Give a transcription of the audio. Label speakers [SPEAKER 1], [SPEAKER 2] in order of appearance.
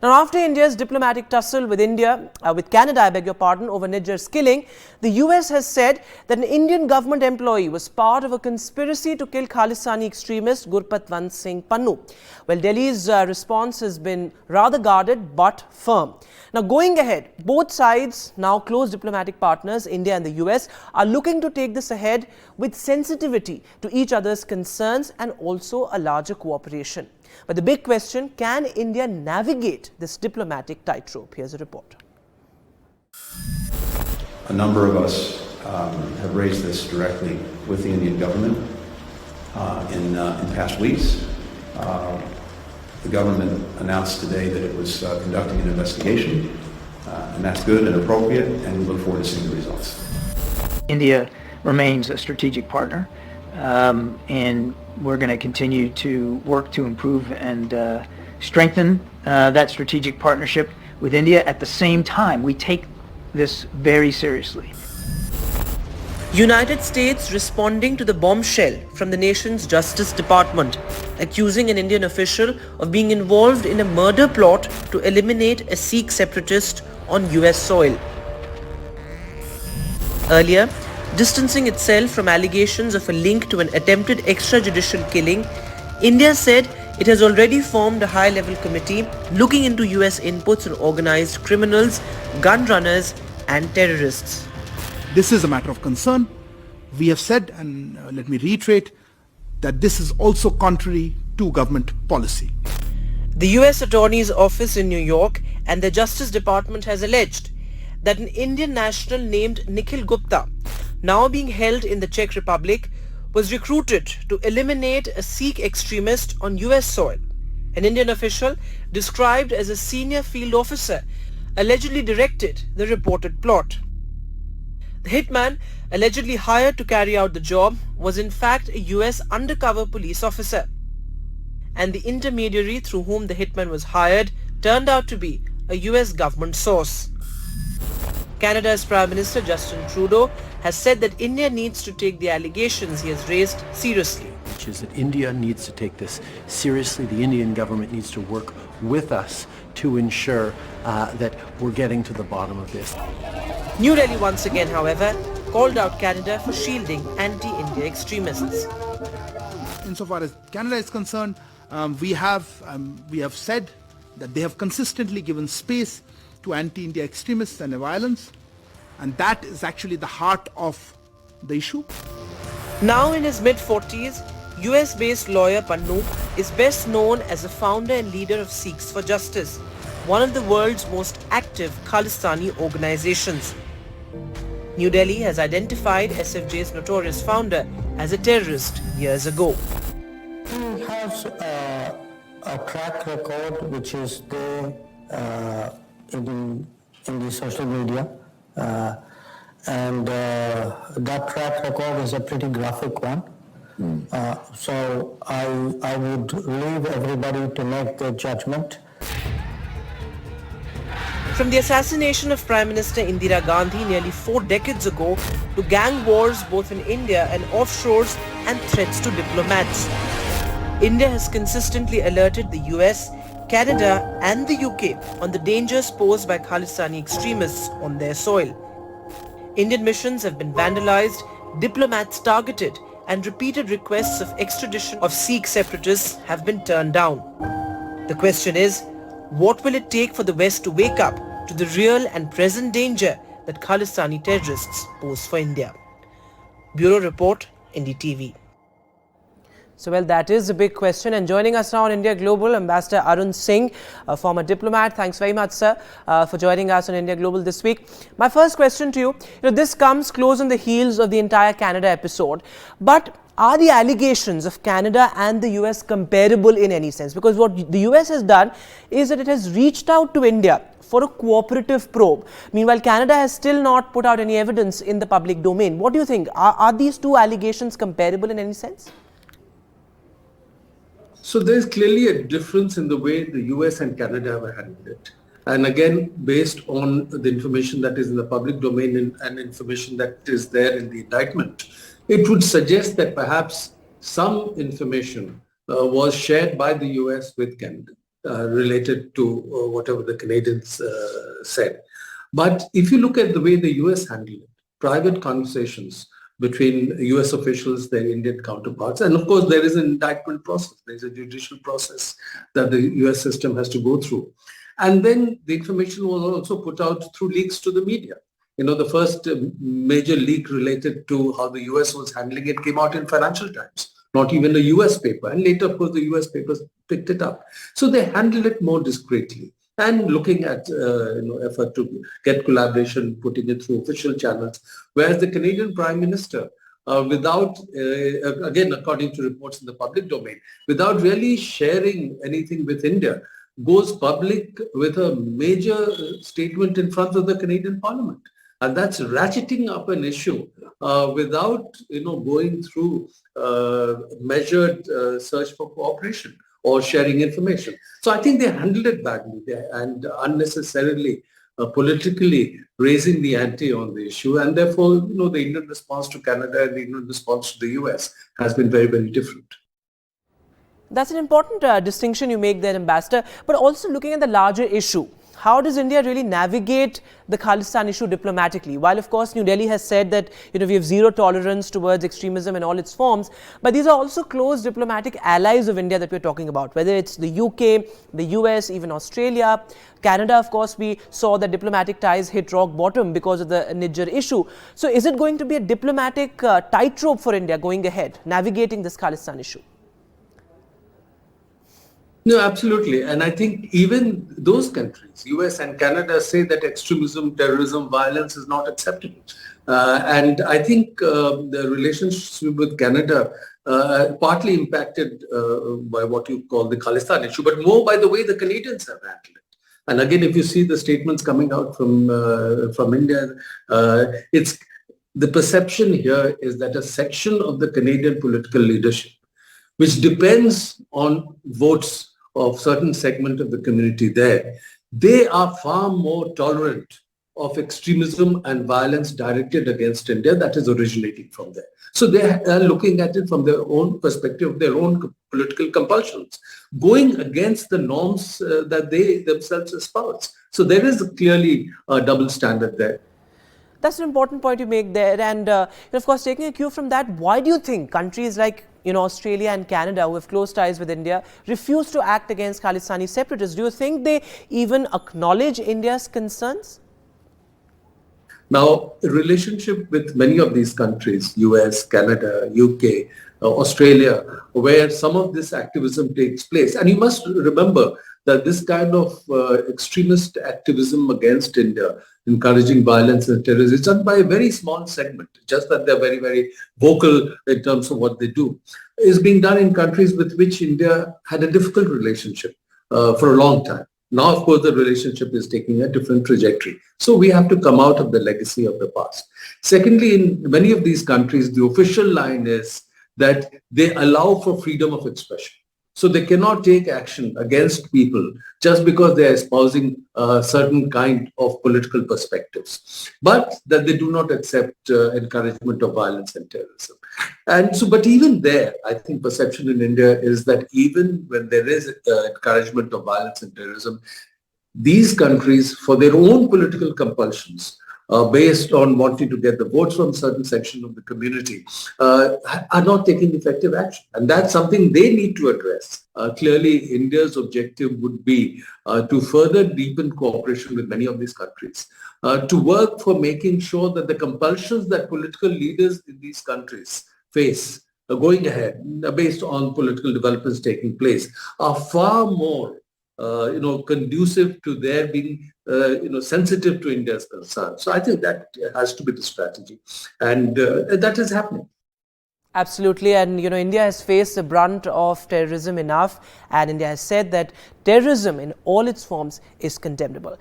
[SPEAKER 1] Now, after India's diplomatic tussle with Canada, over Niger's killing, the US has said that an Indian government employee was part of a conspiracy to kill Khalistani extremist Gurpatwant Singh Pannun. Well, Delhi's response has been rather guarded but firm. Now, going ahead, both sides, now close diplomatic partners, India and the US, are looking to take this ahead with sensitivity to each other's concerns and also a larger cooperation. But the big question, can India navigate this diplomatic tightrope? Here's a report.
[SPEAKER 2] A number of us have raised this directly with the Indian government in past weeks. The government announced today that it was conducting an investigation, and that's good and appropriate, and we look forward to seeing the results.
[SPEAKER 3] India remains a strategic partner, and we're going to continue to work to improve and strengthen that strategic partnership with India. At the same time, we take this very seriously.
[SPEAKER 1] United States responding to the bombshell from the nation's Justice Department, accusing an Indian official of being involved in a murder plot to eliminate a Sikh separatist on US soil. Earlier, distancing itself from allegations of a link to an attempted extrajudicial killing, India said it has already formed a high-level committee looking into US inputs on organized criminals, gun runners and terrorists.
[SPEAKER 4] This is a matter of concern. We have said, and let me reiterate, that this is also contrary to government policy.
[SPEAKER 1] The US Attorney's Office in New York and the Justice Department has alleged that an Indian national named Nikhil Gupta, now being held in the Czech Republic, was recruited to eliminate a Sikh extremist on US soil. An Indian official, described as a senior field officer, allegedly directed the reported plot. The hitman, allegedly hired to carry out the job, was in fact a US undercover police officer. And the intermediary through whom the hitman was hired turned out to be a US government source. Canada's Prime Minister Justin Trudeau has said that India needs to take the allegations he has raised seriously.
[SPEAKER 5] Which is that India needs to take this seriously. The Indian government needs to work with us to ensure that we're getting to the bottom of this.
[SPEAKER 1] New Delhi once again, however, called out Canada for shielding anti-India extremists.
[SPEAKER 4] Insofar as Canada is concerned, we have said that they have consistently given space to anti-India extremists and violence, and that is actually the heart of the issue.
[SPEAKER 1] Now in his mid-40s, US-based lawyer Pannun is best known as the founder and leader of Sikhs for Justice, one of the world's most active Khalistani organizations. New Delhi has identified SFJ's notorious founder as a terrorist years ago.
[SPEAKER 6] He has a track record which is there in the social media, and that track record is a pretty graphic one. So I would leave everybody to make their judgment.
[SPEAKER 1] From the assassination of Prime Minister Indira Gandhi nearly 4 decades ago to gang wars both in India and offshores and threats to diplomats, India has consistently alerted the US, Canada and the UK on the dangers posed by Khalistani extremists on their soil. Indian missions have been vandalized, diplomats targeted, and repeated requests of extradition of Sikh separatists have been turned down. The question is, what will it take for the West to wake up to the real and present danger that Khalistani terrorists pose for India? Bureau Report, NDTV. So, well, that is a big question. And joining us now on India Global, Ambassador Arun Singh, a former diplomat. Thanks very much, sir, for joining us on India Global this week. My first question to you, this comes close on the heels of the entire Canada episode. But are the allegations of Canada and the US comparable in any sense? Because what the US has done is that it has reached out to India for a cooperative probe. Meanwhile, Canada has still not put out any evidence in the public domain. What do you think? Are these two allegations comparable in any sense?
[SPEAKER 7] So there's clearly a difference in the way the US and Canada have handled it. And again, based on the information that is in the public domain and information that is there in the indictment, it would suggest that perhaps some information was shared by the US with Canada. related to whatever the Canadians said. But if you look at the way the US handled it, private conversations between US officials, their Indian counterparts, and of course there is an indictment process, there is a judicial process that the US system has to go through. And then the information was also put out through leaks to the media. You know, the first major leak related to how the US was handling it came out in Financial Times, not even a US paper. And later, of course, the US papers picked it up. So they handled it more discreetly and looking at effort to get collaboration, putting it through official channels. Whereas the Canadian Prime Minister, without, again, according to reports in the public domain, without really sharing anything with India, goes public with a major statement in front of the Canadian Parliament. And that's ratcheting up an issue without, going through measured search for cooperation or sharing information. So I think they handled it badly and unnecessarily politically raising the ante on the issue. And therefore, the Indian response to Canada and the Indian response to the US has been very, very different.
[SPEAKER 1] That's an important distinction you make there, Ambassador. But also looking at the larger issue, how does India really navigate the Khalistan issue diplomatically? While, of course, New Delhi has said that we have zero tolerance towards extremism in all its forms, but these are also close diplomatic allies of India that we're talking about, whether it's the UK, the US, even Australia. Canada, of course, we saw that diplomatic ties hit rock bottom because of the Niger issue. So is it going to be a diplomatic tightrope for India going ahead, navigating this Khalistan issue?
[SPEAKER 7] No, absolutely. And I think even those countries, US and Canada, say that extremism, terrorism, violence is not acceptable. And I think the relationship with Canada partly impacted by what you call the Khalistan issue, but more by the way the Canadians have handled it. And again, if you see the statements coming out from India, it's the perception here is that a section of the Canadian political leadership, which depends on votes of certain segment of the community there, they are far more tolerant of extremism and violence directed against India that is originating from there. So they are looking at it from their own perspective, their own political compulsions, going against the norms that they themselves espouse. So there is clearly a double standard there.
[SPEAKER 1] That's an important point you make there. And of course, taking a cue from that, why do you think countries like Australia and Canada, who have close ties with India, refuse to act against Khalistani separatists? Do you think they even acknowledge India's concerns?
[SPEAKER 7] Now, the relationship with many of these countries, US, Canada, UK, Australia, where some of this activism takes place. And you must remember that this kind of extremist activism against India, encouraging violence and terrorism, is done by a very small segment, just that they're very, very vocal in terms of what they do, is being done in countries with which India had a difficult relationship for a long time. Now, of course, the relationship is taking a different trajectory. So we have to come out of the legacy of the past. Secondly, in many of these countries, the official line is that they allow for freedom of expression. So they cannot take action against people just because they are espousing a certain kind of political perspectives, but that they do not accept encouragement of violence and terrorism. And so, but even there, I think perception in India is that even when there is encouragement of violence and terrorism, these countries, for their own political compulsions, based on wanting to get the votes from a certain section of the community, are not taking effective action. And that's something they need to address. Clearly, India's objective would be to further deepen cooperation with many of these countries, to work for making sure that the compulsions that political leaders in these countries face going ahead, based on political developments taking place, are far more conducive to their being, sensitive to India's concerns. So I think that has to be the strategy. And that is happening.
[SPEAKER 1] Absolutely. And, India has faced the brunt of terrorism enough. And India has said that terrorism in all its forms is condemnable.